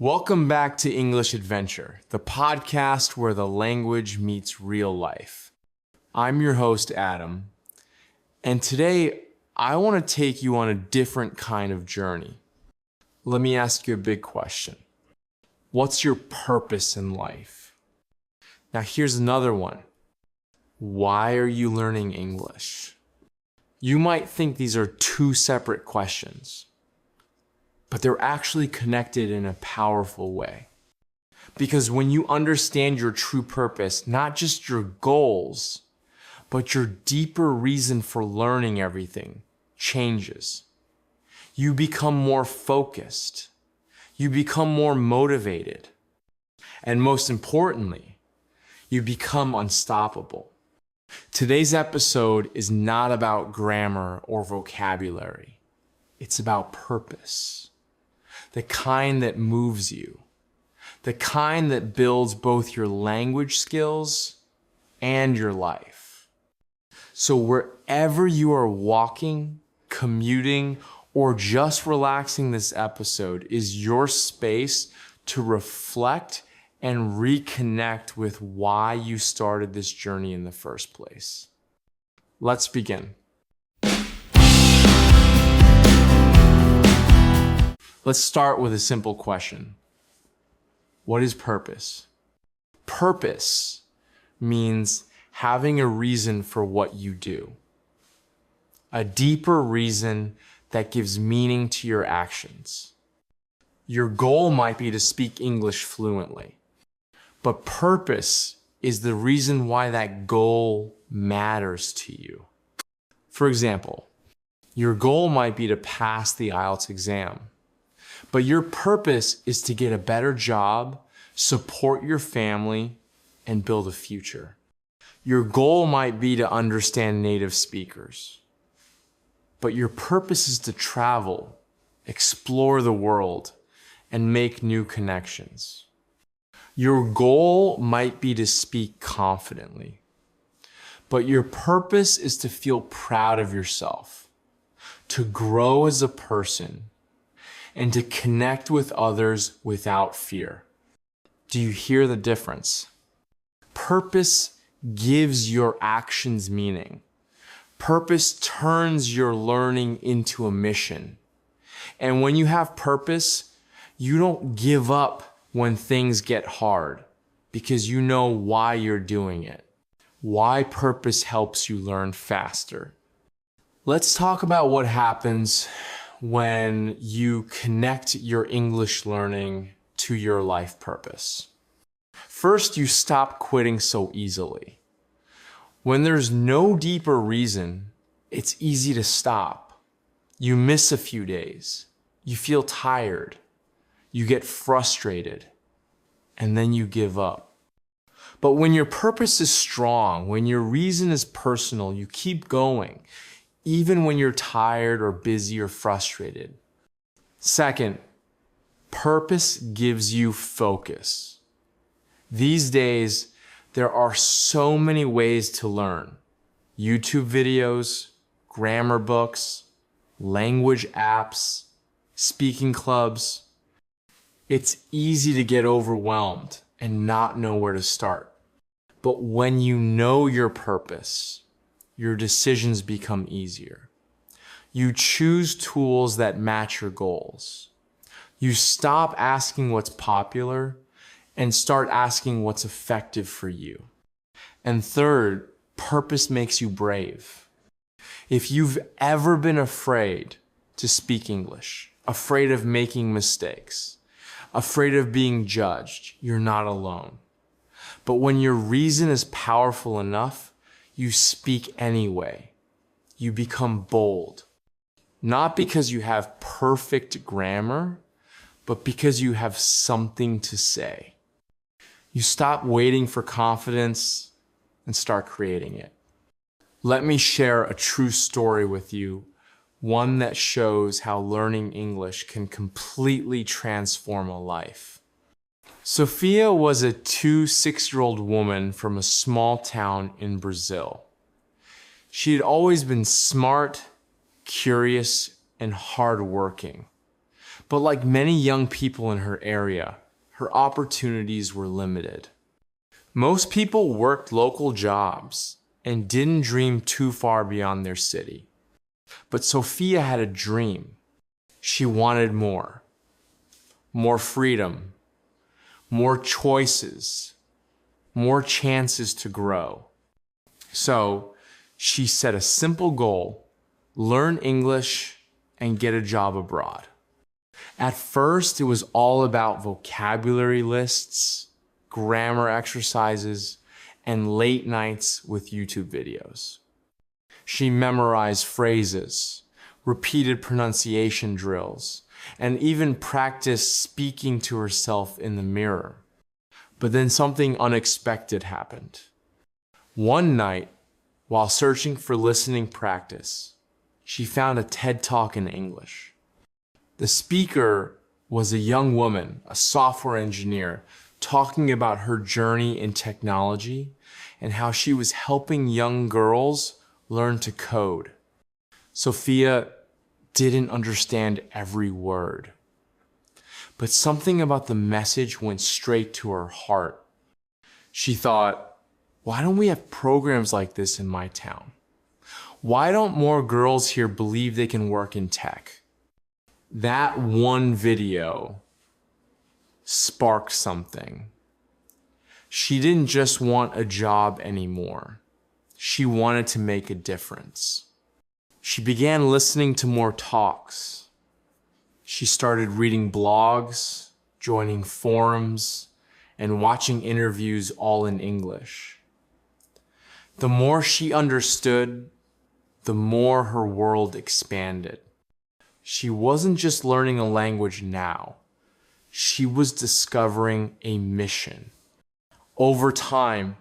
Welcome back to English Adventure, the podcast where the language meets real life. I'm your host, Adam, and today I want to take you on a different kind of journey. Let me ask you a big question. What's your purpose in life? Now here's another one. Why are you learning English? You might think these are two separate questions, but they're actually connected in a powerful way. Because when you understand your true purpose, not just your goals, but your deeper reason for learning everything changes. You become more focused. You become more motivated. And most importantly, you become unstoppable. Today's episode is not about grammar or vocabulary. It's about purpose. The kind that moves you, the kind that builds both your language skills and your life. So wherever you are walking, commuting, or just relaxing, this episode is your space to reflect and reconnect with why you started this journey in the first place. Let's begin. Let's start with a simple question. What is purpose? Purpose means having a reason for what you do. A deeper reason that gives meaning to your actions. Your goal might be to speak English fluently, but purpose is the reason why that goal matters to you. For example, your goal might be to pass the IELTS exam. But your purpose is to get a better job, support your family, and build a future. Your goal might be to understand native speakers. But your purpose is to travel, explore the world, and make new connections. Your goal might be to speak confidently. But your purpose is to feel proud of yourself, to grow as a person, and to connect with others without fear. Do you hear the difference? Purpose gives your actions meaning. Purpose turns your learning into a mission. And when you have purpose, you don't give up when things get hard because you know why you're doing it. Why purpose helps you learn faster. Let's talk about what happens when you connect your English learning to your life purpose. First, you stop quitting so easily. When there's no deeper reason, it's easy to stop. You miss a few days. You feel tired. You get frustrated. And then you give up. But when your purpose is strong, when your reason is personal, you keep going, even when you're tired or busy or frustrated. Second, purpose gives you focus. These days, there are so many ways to learn. YouTube videos, grammar books, language apps, speaking clubs. It's easy to get overwhelmed and not know where to start. But when you know your purpose, your decisions become easier. You choose tools that match your goals. You stop asking what's popular and start asking what's effective for you. And third, purpose makes you brave. If you've ever been afraid to speak English, afraid of making mistakes, afraid of being judged, you're not alone. But when your reason is powerful enough, you speak anyway. You become bold. Not because you have perfect grammar, but because you have something to say. You stop waiting for confidence and start creating it. Let me share a true story with you, one that shows how learning English can completely transform a life. Sofia was a 6-year-old woman from a small town in Brazil. She had always been smart, curious, and hardworking. But like many young people in her area, her opportunities were limited. Most people worked local jobs and didn't dream too far beyond their city. But Sofia had a dream. She wanted more. More freedom, more choices, more chances to grow. So she set a simple goal: learn English and get a job abroad. At first, it was all about vocabulary lists, grammar exercises, and late nights with YouTube videos. She memorized phrases, repeated pronunciation drills, and even practiced speaking to herself in the mirror. But then something unexpected happened. One night, while searching for listening practice, she found a TED Talk in English. The speaker was a young woman, a software engineer, talking about her journey in technology and how she was helping young girls learn to code. Sofia didn't understand every word, but something about the message went straight to her heart. She thought, why don't we have programs like this in my town? Why don't more girls here believe they can work in tech? That one video sparked something. She didn't just want a job anymore. She wanted to make a difference. She began listening to more talks. She started reading blogs, joining forums, and watching interviews all in English. The more she understood, the more her world expanded. She wasn't just learning a language now. She was discovering a mission. Over time,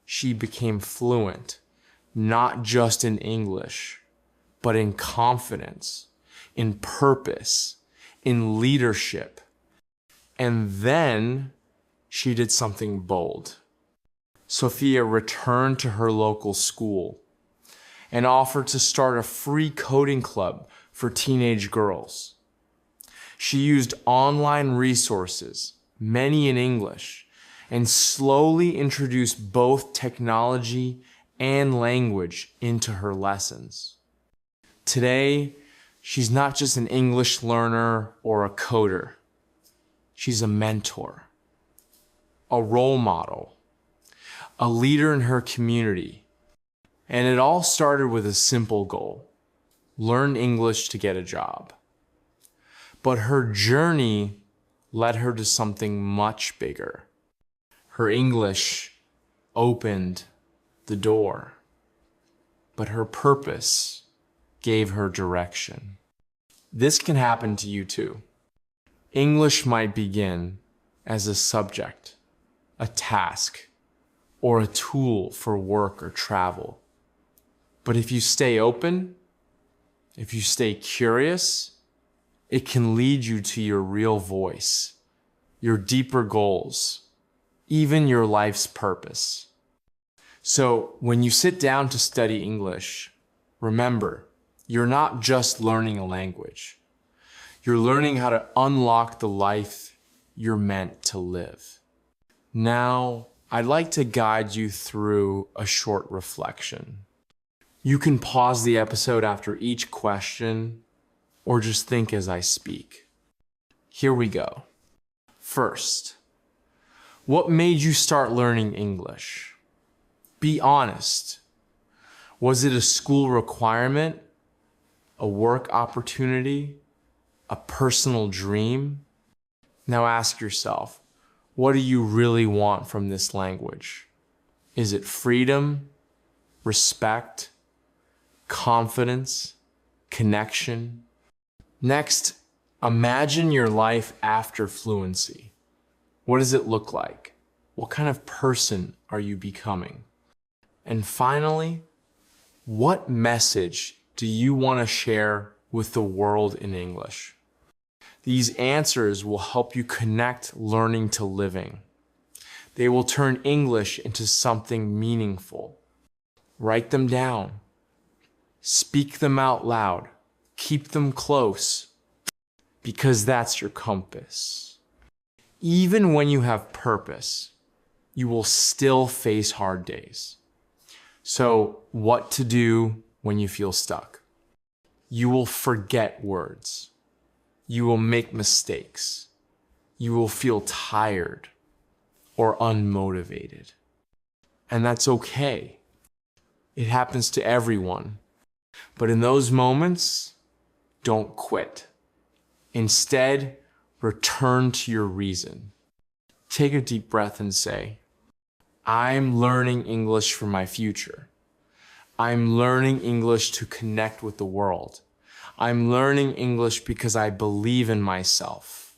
she became fluent, not just in English, but in confidence, in purpose, in leadership. And then she did something bold. Sofia returned to her local school and offered to start a free coding club for teenage girls. She used online resources, many in English, and slowly introduced both technology and language into her lessons. Today, she's not just an English learner or a coder. She's a mentor, a role model, a leader in her community. And it all started with a simple goal: learn English to get a job. But her journey led her to something much bigger. Her English opened the door, but her purpose gave her direction. This can happen to you too. English might begin as a subject, a task, or a tool for work or travel. But if you stay open, if you stay curious, it can lead you to your real voice, your deeper goals, even your life's purpose. So when you sit down to study English, remember, you're not just learning a language. You're learning how to unlock the life you're meant to live. Now, I'd like to guide you through a short reflection. You can pause the episode after each question or just think as I speak. Here we go. First, what made you start learning English? Be honest. Was it a school requirement, a work opportunity, a personal dream? Now ask yourself, what do you really want from this language? Is it freedom, respect, confidence, connection? Next, imagine your life after fluency. What does it look like? What kind of person are you becoming? And finally, what message do you want to share with the world in English? These answers will help you connect learning to living. They will turn English into something meaningful. Write them down. Speak them out loud. Keep them close. because that's your compass. Even when you have purpose, you will still face hard days. So, what to do when you feel stuck? You will forget words. You will make mistakes. You will feel tired or unmotivated. And that's okay. It happens to everyone. But in those moments, don't quit. Instead, return to your reason. Take a deep breath and say, I'm learning English for my future. I'm learning English to connect with the world. I'm learning English because I believe in myself.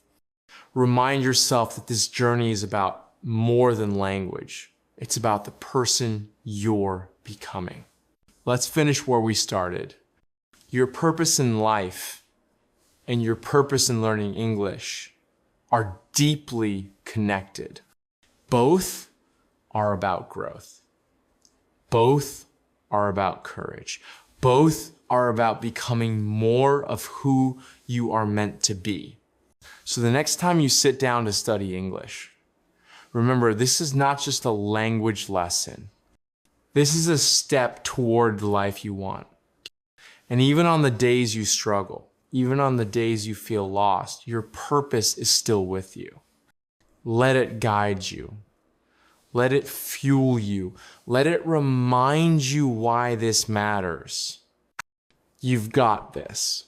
Remind yourself that this journey is about more than language. It's about the person you're becoming. Let's finish where we started. Your purpose in life and your purpose in learning English are deeply connected. Both are about growth. Both are about courage. Both are about becoming more of who you are meant to be. So the next time you sit down to study English, remember, this is not just a language lesson. This is a step toward the life you want. And even on the days you struggle, even on the days you feel lost, your purpose is still with you. Let it guide you. Let it fuel you. Let it remind you why this matters. You've got this.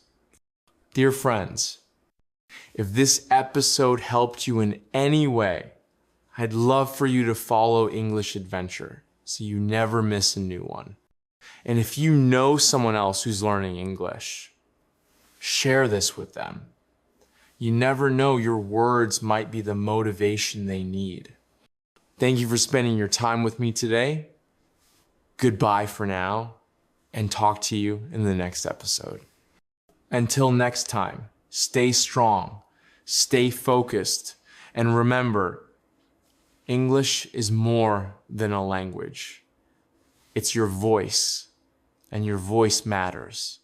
Dear friends, if this episode helped you in any way, I'd love for you to follow English Adventure so you never miss a new one. And if you know someone else who's learning English, share this with them. You never know, your words might be the motivation they need. Thank you for spending your time with me today. Goodbye for now, and talk to you in the next episode. Until next time, stay strong, stay focused, and remember, English is more than a language. It's your voice, and your voice matters.